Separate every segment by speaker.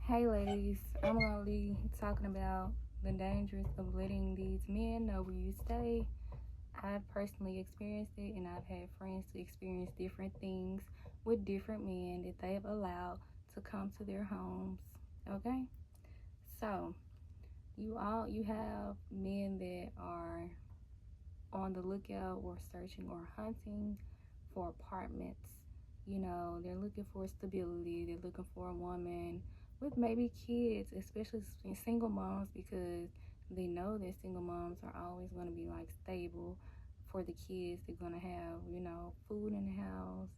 Speaker 1: Hey ladies, I'm gonna be talking about the dangers of letting these men know where you stay. I've personally experienced it, and I've had friends to experience different things with different men that they have allowed to come to their homes. Okay, so you have men that are on the lookout or searching or hunting for apartments. They're looking for stability. They're looking for a woman with maybe kids, especially single moms, because they know that single moms are always going to be like stable for the kids. They're going to have, food in the house.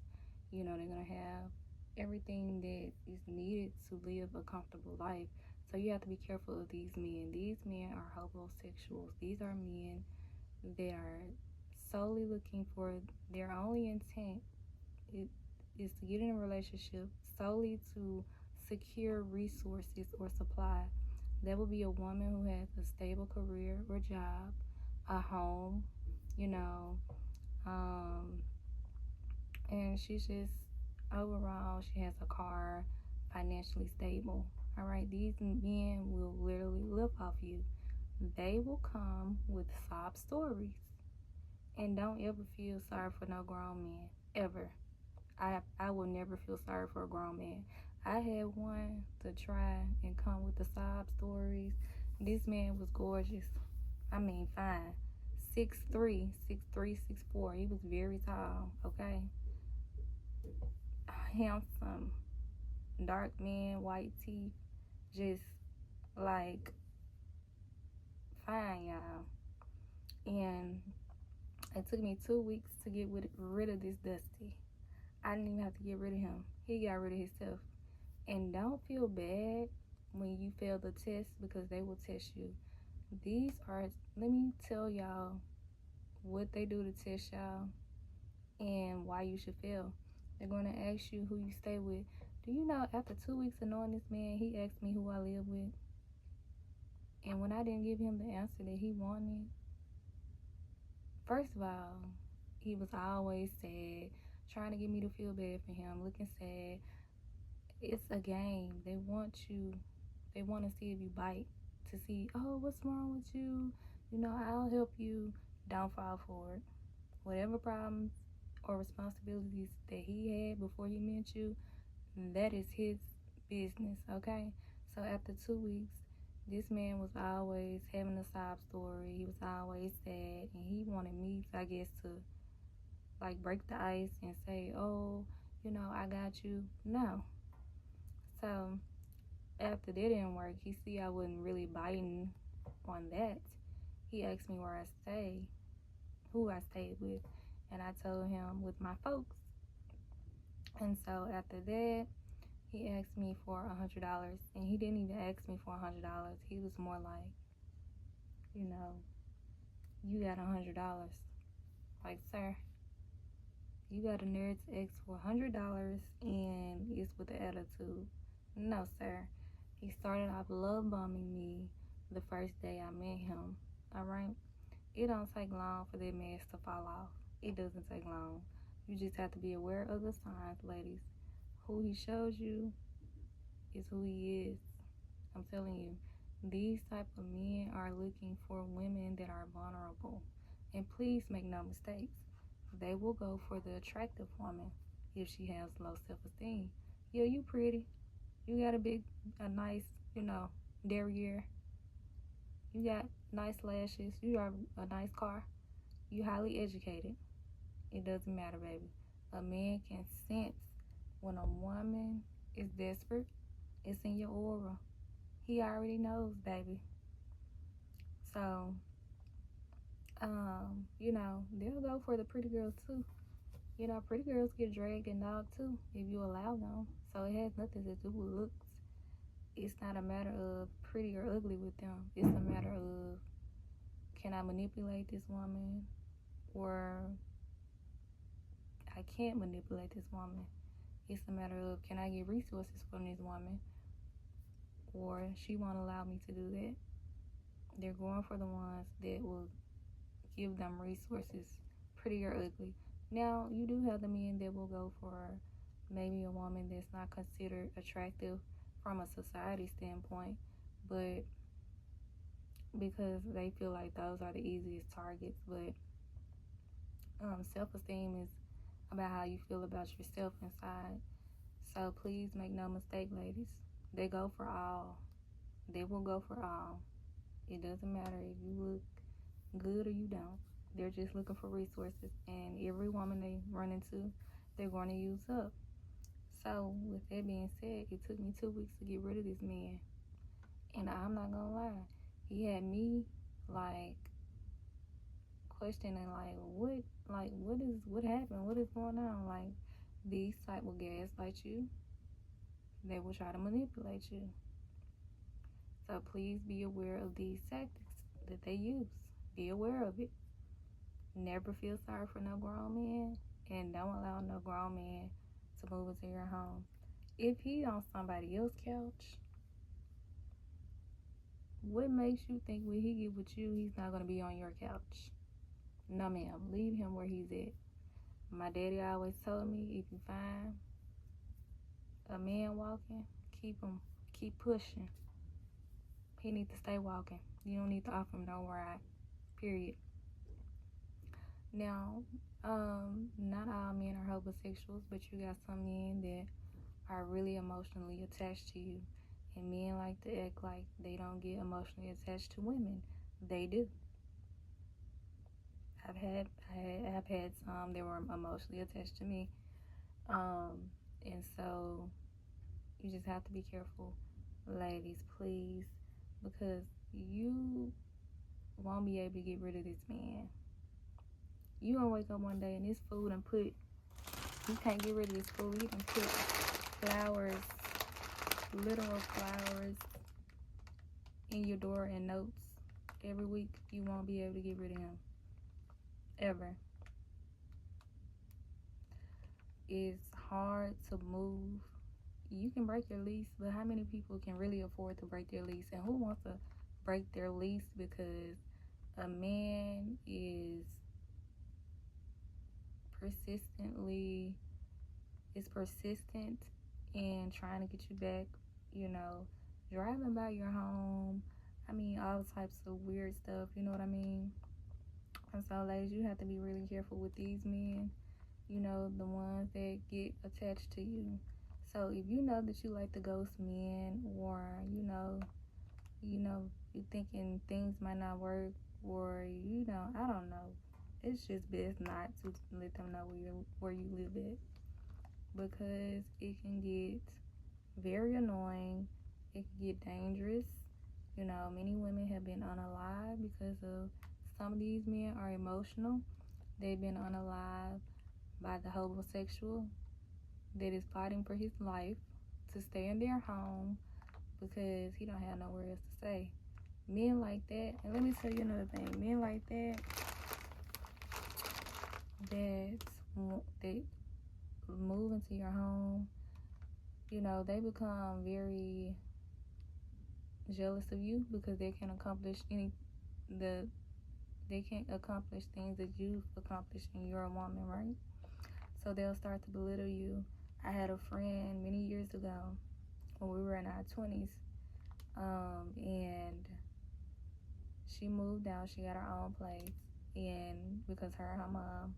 Speaker 1: They're going to have everything that is needed to live a comfortable life. So you have to be careful of these men. These men are hobosexuals. These are men that are solely looking for their only intent is to get in a relationship solely to secure resources or supply. That would be a woman who has a stable career or job, a home, you know, um, and she's just overall, she has a car, financially stable. All right, these men will literally live off you. They will come with sob stories. And don't ever feel sorry for no grown man. Ever. I will never feel sorry for a grown man. I had one to try and come with the sob stories. This man was gorgeous. I mean, fine. 6'3", 6'3", 6'4". He was very tall, okay? Handsome. Dark man, white teeth. Just like fine, y'all. And it took me 2 weeks to get rid of this Dusty. I didn't even have to get rid of him. He got rid of himself. And don't feel bad when you fail the test, because they will test you. These are, let me tell y'all what they do to test y'all and why you should fail. They're going to ask you who you stay with. Do you know, after 2 weeks of knowing this man, he asked me who I live with? And when I didn't give him the answer that he wanted, first of all, he was always sad, trying to get me to feel bad for him, looking sad. It's a game. They want to see if you bite, to see, oh, what's wrong with you? I'll help you. Don't fall for it. Whatever problems or responsibilities that he had before he met you, that is his business, okay? So after 2 weeks, this man was always having a sob story. He was always sad, and he wanted me, I guess, to like break the ice and say, oh, I got you. No. So after that didn't work, he see I wasn't really biting on that. He asked me where I stay, who I stayed with, and I told him with my folks. And so after that, he asked me for $100, and he didn't even ask me for $100. He was more like, you got $100. Like, sir, you got a nerve to ask for $100, and it's with the attitude. No, sir. He started off love bombing me the first day I met him. All right? It don't take long for that mask to fall off. It doesn't take long. You just have to be aware of the signs, ladies. Who he shows you is who he is. I'm telling you, these type of men are looking for women that are vulnerable. And please make no mistakes. They will go for the attractive woman if she has low self-esteem. Yeah, you pretty. You got a nice, derriere. You got nice lashes. You have a nice car. You highly educated. It doesn't matter, baby. A man can sense when a woman is desperate. It's in your aura. He already knows, baby. So, they'll go for the pretty girls too. Pretty girls get dragged and dogged too if you allow them. So it has nothing to do with looks. It's not a matter of pretty or ugly with them. It's a matter of, can I manipulate this woman, or I can't manipulate this woman. It's a matter of, can I get resources from this woman, or she won't allow me to do that. They're going for the ones that will give them resources, pretty or ugly. Now, you do have the men that will go for maybe a woman that's not considered attractive from a society standpoint, but because they feel like those are the easiest targets. But self-esteem is about how you feel about yourself inside. So please make no mistake, ladies. They go for all. They will go for all. It doesn't matter if you look good or you don't. They're just looking for resources, and every woman they run into, they're going to use up. So with that being said, it took me 2 weeks to get rid of this man, and I'm not gonna lie, he had me like questioning what happened, what is going on. Like, these type will gaslight you, they will try to manipulate you. So please be aware of these tactics that they use. Be aware of it. Never feel sorry for no grown man, and don't allow no grown man to move into your home. If he on somebody else's couch, what makes you think when he get with you, he's not gonna be on your couch? No, ma'am. Leave him where he's at. My daddy always told me, if you find a man walking, keep pushing. He needs to stay walking. You don't need to offer him no ride. Period. Now, not all men are homosexuals, but you got some men that are really emotionally attached to you. And men like to act like they don't get emotionally attached to women. They do. I've had some that were emotionally attached to me. And so you just have to be careful, ladies, please, because you won't be able to get rid of this man. You gonna wake up one day and this fool done put, you can't get rid of this fool. He done put flowers, literal flowers, in your door and notes every week. You won't be able to get rid of him, ever. It's hard to move. You can break your lease, but how many people can really afford to break their lease? And who wants to break their lease because a man is persistent in trying to get you back, driving by your home. I mean, all types of weird stuff, you know what I mean? And so, ladies, you have to be really careful with these men, the ones that get attached to you. So if you know that you like to ghost men, or you thinking things might not work, or I don't know, it's just best not to let them know where you live at, because it can get very annoying. It can get dangerous. Many women have been unalived because of some of these men are emotional. They've been unalived by the homosexual that is fighting for his life to stay in their home because he don't have nowhere else to stay. Men like that, and let me tell you another thing, men like that they move into your home, they become very jealous of you because they can't accomplish things that you've accomplished and you're a woman, right? So they'll start to belittle you. I had a friend many years ago when we were in our 20s, and she moved out. She got her own place, and because her and her mom,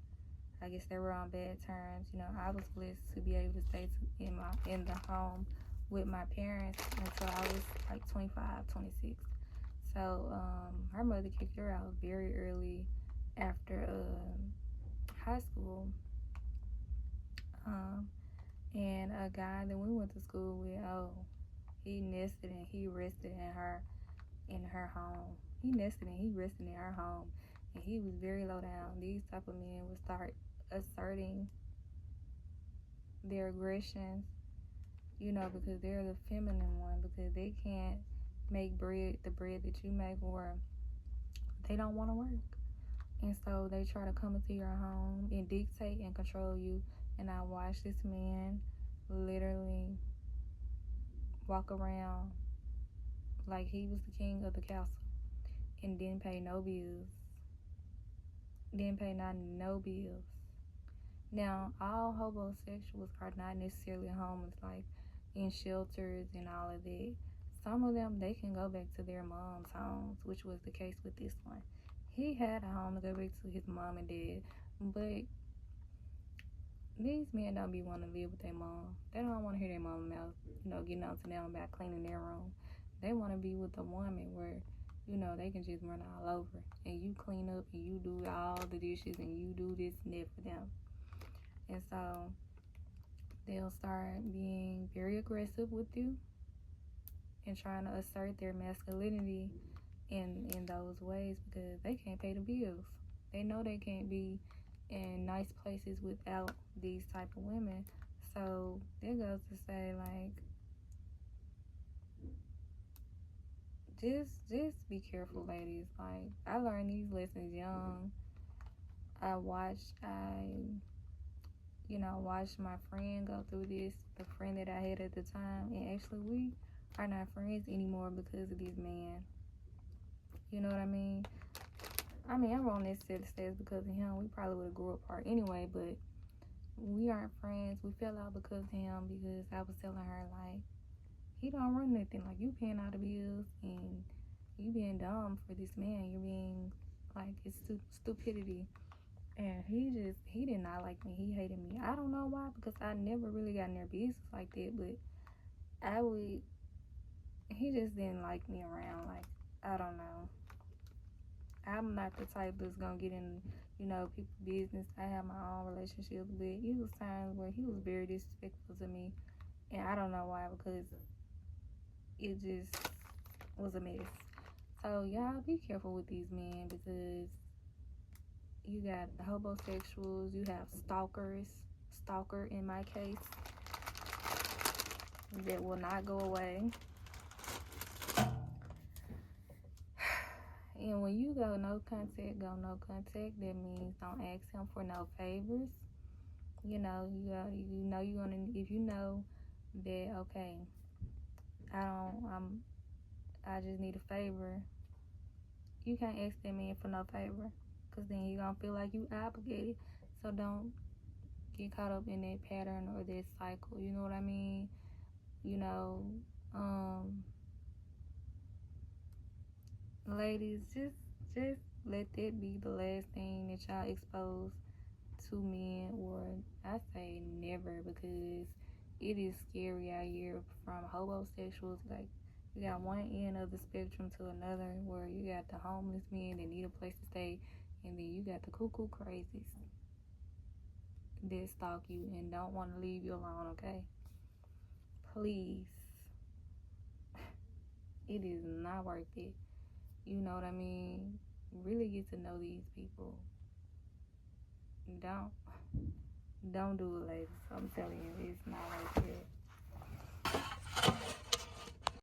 Speaker 1: I guess they were on bad terms. I was blessed to be able to stay in the home with my parents until I was like 25, 26. So her mother kicked her out very early after high school. And a guy that we went to school with, he nested and he rested in her home. He nested and he rested in her home, and he was very low down. These type of men would start asserting their aggressions, because they're the feminine one, because they can't make the bread that you make, or they don't want to work. And so they try to come into your home and dictate and control you. And I watched this man literally walk around like he was the king of the castle and didn't pay no bills. Didn't pay no bills. Now, all homosexuals are not necessarily homeless. Like, in shelters and all of that. Some of them, they can go back to their mom's homes, which was the case with this one. He had a home to go back to his mom and dad, but these men don't be wanting to live with their mom. They don't want to hear their mom mouth, getting on to them about cleaning their room. They want to be with a woman where, they can just run all over and you clean up and you do all the dishes and you do this and that for them. And so they'll start being very aggressive with you and trying to assert their masculinity in those ways because they can't pay the bills. They know they can't be in nice places without these type of women. So it goes to say, like, just be careful, ladies. Like, I learned these lessons young. Watched my friend go through this, the friend that I had at the time, and actually we are not friends anymore because of this man. You know what I mean? I won't necessarily say it's because of him. We probably would have grew apart anyway, but we aren't friends. We fell out because of him, because I was telling her, like, he don't run nothing. Like, you paying all the bills and you being dumb for this man. You're being, like, it's stupidity. And he did not like me. He hated me. I don't know why, because I never really got in their business like that, but he just didn't like me around. Like, I don't know. I'm not the type that's gonna get in, people's business. I have my own relationships, but it was times where he was very disrespectful to me, and I don't know why, because it just was a mess. So y'all be careful with these men, because you got hobosexuals, you have stalker in my case, that will not go away. And when you go no contact, that means don't ask him for no favors. You're gonna, if you know that, okay, I just need a favor, you can't ask that man for no favor, because then you're gonna feel like you obligated. So don't get caught up in that pattern or that cycle. You know what I mean? Ladies, just let that be the last thing that y'all expose to men, or I say never, because it is scary out here from hobosexuals. Like, you got one end of the spectrum to another, where you got the homeless men that need a place to stay, and then you got the cuckoo crazies that stalk you and don't want to leave you alone, okay? Please. It is not worth it. You know what I mean? Really get to know these people. Don't do it, ladies. I'm telling you, it's not worth it.